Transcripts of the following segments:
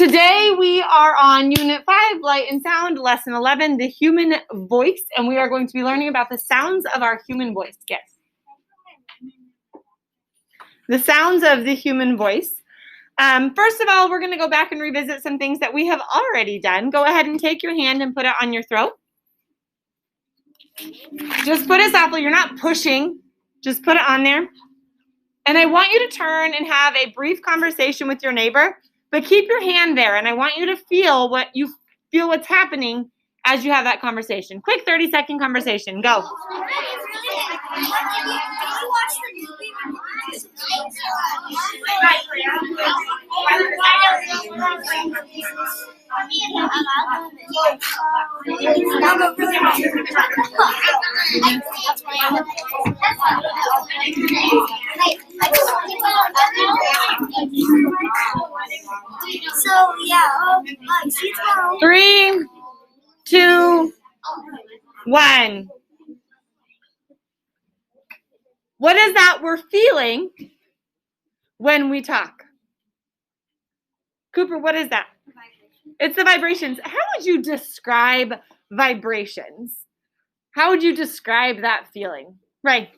Today we are on Unit 5, Light and Sound, Lesson 11, the human voice, and we are going to be learning about the sounds of our human voice. Yes. The sounds of the human voice. First of all, we're going to go back and revisit some things that we have already done. Go ahead and take your hand and put it on your throat. Just put it softly. You're not pushing. Just put it on there. And I want you to turn and have a brief conversation with your neighbor, but keep your hand there. And I want you to feel what's happening as you have that conversation. Quick 30-second conversation. Go. So yeah, 3, 2, 1. What is that we're feeling when we talk? Cooper, what is that? It's the vibrations. How would you describe vibrations? How would you describe that feeling? Right.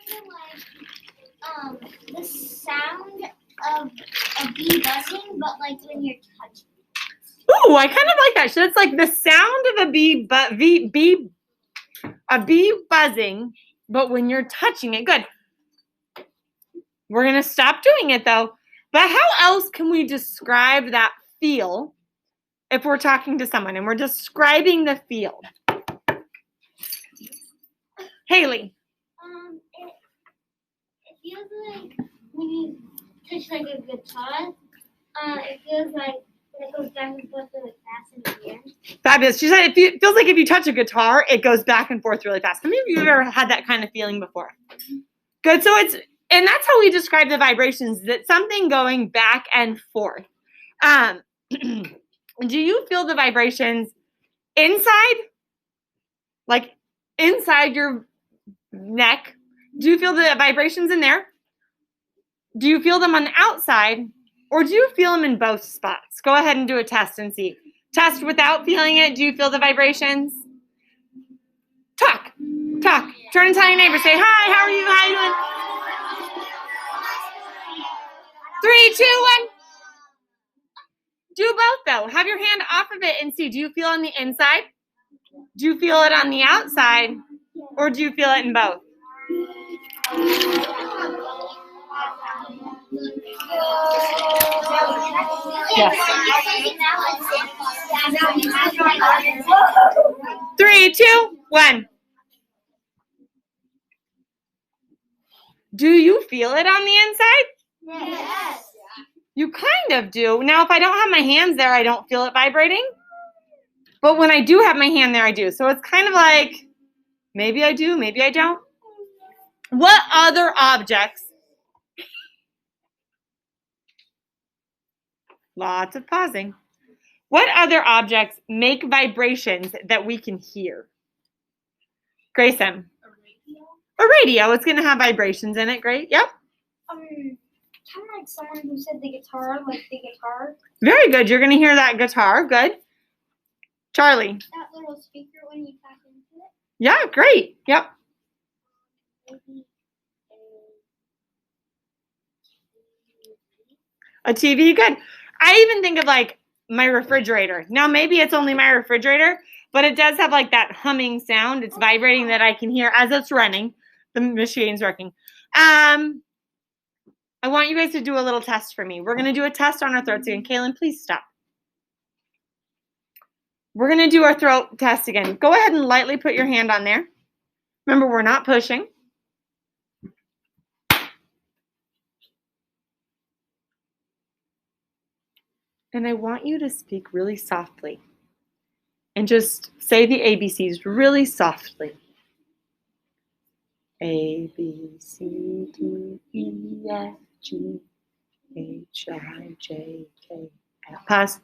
It's kind of like the sound of a bee buzzing, but like when you're touching. Ooh, I kind of like that. So it's like the sound of a bee buzzing, but when you're touching it. Good. We're going to stop doing it though. But how else can we describe that feel if we're talking to someone and we're describing the feel? Haley. It feels like when you touch like a guitar, it feels like when it goes back and forth really fast in the air. Fabulous. She said it feels like if you touch a guitar, it goes back and forth really fast. How many of you have ever had that kind of feeling before? Good. So and that's how we describe the vibrations, that something going back and forth. Do you feel the vibrations inside? Like inside your neck? Do you feel the vibrations in there? Do you feel them on the outside? Or do you feel them in both spots? Go ahead and do a test and see. Test without feeling it. Do you feel the vibrations? Talk. Talk. Turn and tell your neighbor. Say, hi, how are you? How you doing? 3, 2, 1. Do both, though. Have your hand off of it and see. Do you feel on the inside? Do you feel it on the outside? Or do you feel it in both? Yes. 3, 2, 1. Do you feel it on the inside? Yes. You kind of do. Now, if I don't have my hands there, I don't feel it vibrating. But when I do have my hand there, I do. So it's kind of like, maybe I do, maybe I don't. What other objects? Lots of pausing. What other objects make vibrations that we can hear? Grayson. A radio. It's going to have vibrations in it. Great. Yep. Kind of like someone who said the guitar, like the guitar. Very good. You're going to hear that guitar. Good. Charlie. That little speaker when you tap into it. Yeah, great. Yep. Maybe A TV. Good. I even think of like my refrigerator. Now, maybe it's only my refrigerator, but it does have like that humming sound. It's vibrating that I can hear as it's running. The machine's working. I want you guys to do a little test for me. We're going to do a test on our throats again. Kaylin, please stop. We're going to do our throat test again. Go ahead and lightly put your hand on there. Remember, we're not pushing. And I want you to speak really softly. And just say the ABCs really softly. A, B, C, D, E, F, G, H, I, J, K, L. Pause.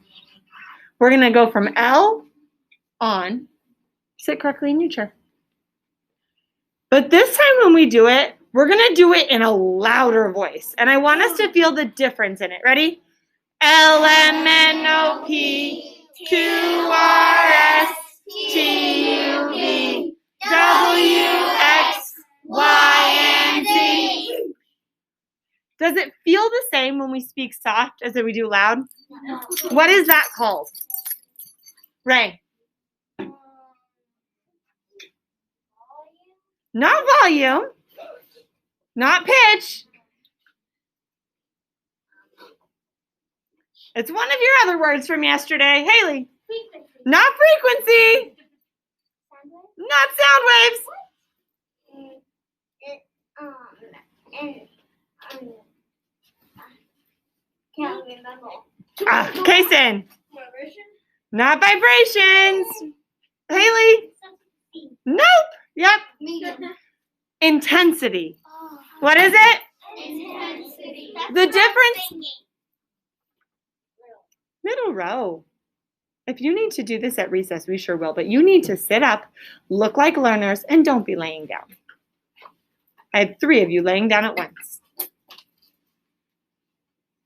We're going to go from L on. Sit correctly in your chair. But this time when we do it, we're going to do it in a louder voice. And I want us to feel the difference in it. Ready? LMNOP QRSTUV WXYZ. Does it feel the same when we speak soft as we do loud? No. What is that called? Ray. Not volume. Not pitch. It's one of your other words from yesterday. Haley. Frequency. Not frequency. Sound wave? Not sound waves. Can't remember. Kason. Vibration? Not vibrations. Haley. Nope. Yep. Medium. Intensity. Oh. What is it? Intensity. The difference. Middle row. If you need to do this at recess, we sure will, but you need to sit up, look like learners, and don't be laying down. I had 3 of you laying down at once.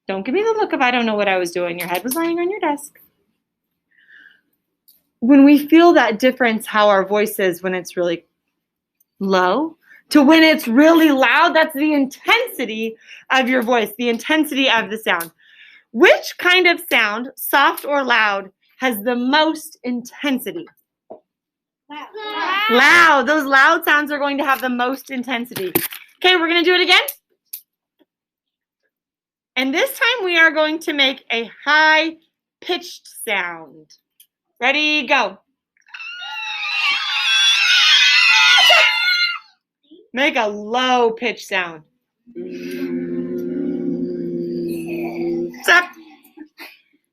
Don't give me the look of I don't know what I was doing. Your head was lying on your desk. When we feel that difference, how our voice is when it's really low to when it's really loud, that's the intensity of your voice, the intensity of the sound. Which kind of sound, soft or loud, has the most intensity? Loud. Loud. Those loud sounds are going to have the most intensity. Okay, we're going to do it again. And this time we are going to make a high-pitched sound. Ready, go. Make a low-pitched sound. Stop.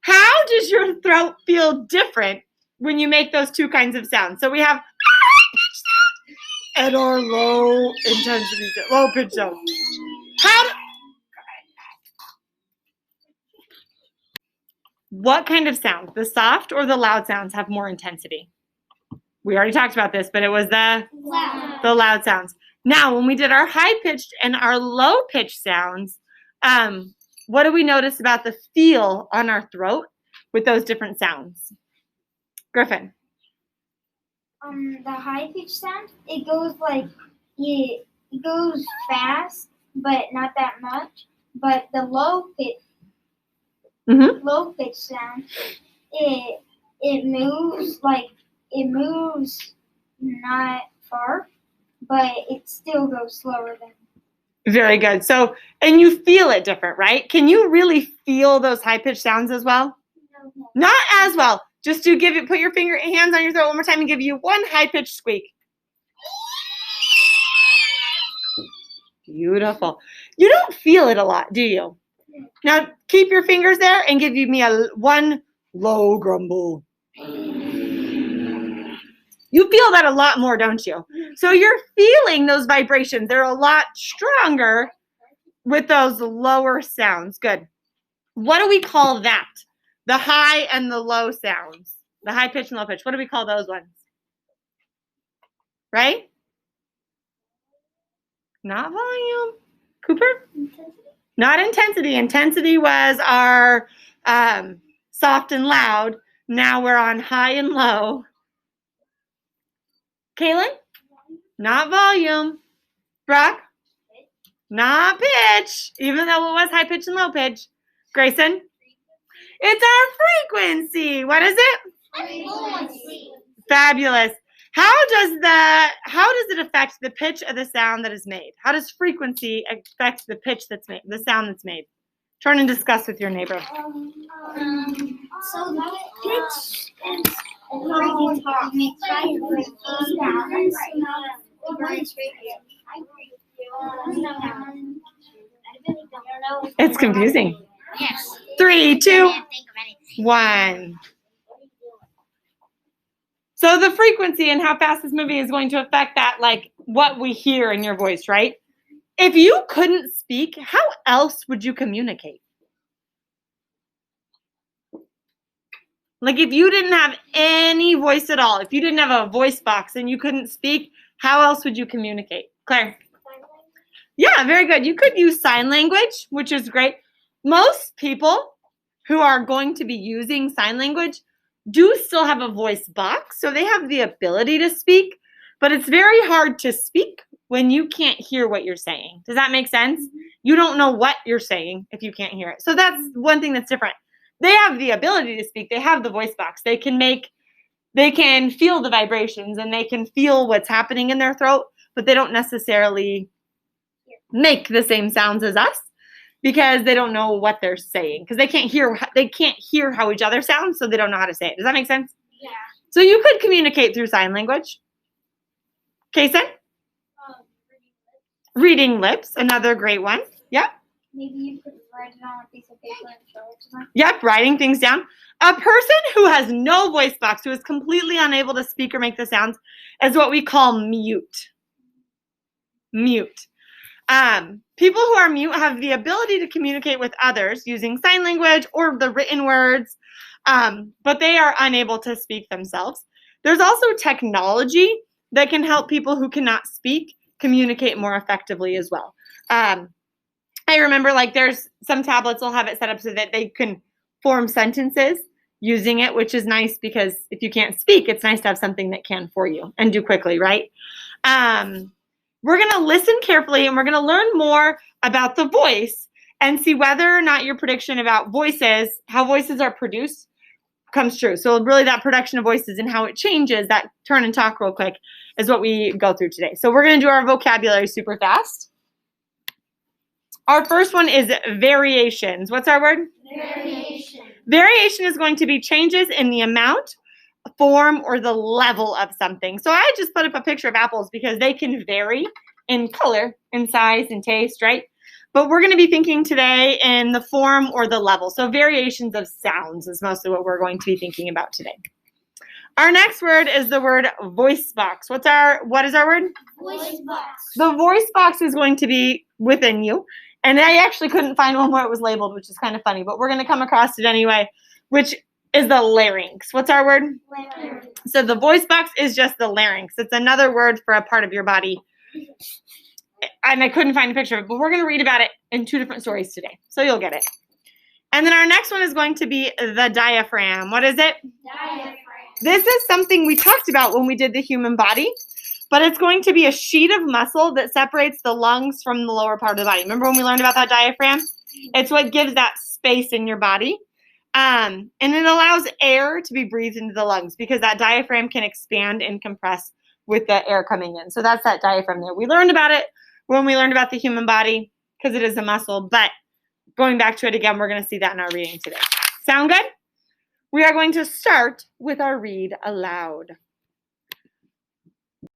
How does your throat feel different when you make those 2 kinds of sounds? So we have high-pitched sound and our low-intensity, low-pitched sound. What kind of sound? The soft or the loud sounds have more intensity? We already talked about this, but it was the loud sounds. Now, when we did our high-pitched and our low-pitched sounds, what do we notice about the feel on our throat with those different sounds? Griffin. The high pitch sound, it goes like it goes fast, but not that much. But the low pitch sound, it moves not far, but it still goes slower than. Very good. So, and you feel it different, right? Can you really feel those high-pitched sounds as well? No. Not as well. Just to put your hands on your throat one more time and give you one high-pitched squeak. Beautiful. You don't feel it a lot, do you? Now, keep your fingers there and give me one low grumble. You feel that a lot more, don't you? So you're feeling those vibrations. They're a lot stronger with those lower sounds. Good. What do we call that? The high and the low sounds. The high pitch and low pitch. What do we call those ones? Right? Not volume. Cooper? Intensity? Not intensity. Intensity was our soft and loud. Now we're on high and low. Kaylin? Not volume. Brock? Not pitch, even though it was high pitch and low pitch. Grayson? It's our frequency. What is it? Frequency. Fabulous. How does it affect the pitch of the sound that is made? How does frequency affect the pitch that's made, the sound that's made? Turn and discuss with your neighbor. So the pitch is really talk. It's confusing. Yes. 3, 2, 1. So the frequency and how fast it's moving is going to affect that, like what we hear in your voice, right? If you couldn't speak, how else would you communicate? Like if you didn't have any voice at all, if you didn't have a voice box and you couldn't speak, how else would you communicate? Claire? Yeah, very good. You could use sign language, which is great. Most people who are going to be using sign language do still have a voice box, so they have the ability to speak, but it's very hard to speak when you can't hear what you're saying. Does that make sense? You don't know what you're saying if you can't hear it. So that's one thing that's different. They have the ability to speak. They have the voice box. They can feel the vibrations and they can feel what's happening in their throat, but they don't necessarily make the same sounds as us because they don't know what they're saying because they can't hear how each other sounds, so they don't know how to say it. Does that make sense? Yeah. So you could communicate through sign language. Kason? Reading lips, another great one. Yep. Maybe you could write it on a piece of paper and show it to them. Yep, writing things down. A person who has no voice box, who is completely unable to speak or make the sounds, is what we call mute. Mute. People who are mute have the ability to communicate with others using sign language or the written words, but they are unable to speak themselves. There's also technology that can help people who cannot speak communicate more effectively as well. I remember there's some tablets will have it set up so that they can form sentences using it, which is nice because if you can't speak, it's nice to have something that can for you and do quickly, right? We're going to listen carefully and we're going to learn more about the voice and see whether or not your prediction about voices, how voices are produced, comes true. So really that production of voices and how it changes, that turn and talk real quick, is what we go through today. So we're going to do our vocabulary super fast. Our first one is variations. What's our word? Variation. Variation is going to be changes in the amount, form, or the level of something. So I just put up a picture of apples because they can vary in color, in size, and taste, right? But we're going to be thinking today in the form or the level. So variations of sounds is mostly what we're going to be thinking about today. Our next word is the word voice box. What is our word? Voice box. The voice box is going to be within you. And I actually couldn't find one where it was labeled, which is kind of funny, but we're going to come across it anyway, which is the larynx. What's our word? Larynx. So the voice box is just the larynx. It's another word for a part of your body. And I couldn't find a picture of it, but we're going to read about it in 2 different stories today. So you'll get it. And then our next one is going to be the diaphragm. What is it? Diaphragm. This is something we talked about when we did the human body, but it's going to be a sheet of muscle that separates the lungs from the lower part of the body. Remember when we learned about that diaphragm? It's what gives that space in your body. And it allows air to be breathed into the lungs because that diaphragm can expand and compress with the air coming in. So that's that diaphragm there. We learned about it when we learned about the human body because it is a muscle, but going back to it again, we're going to see that in our reading today. Sound good? We are going to start with our read aloud.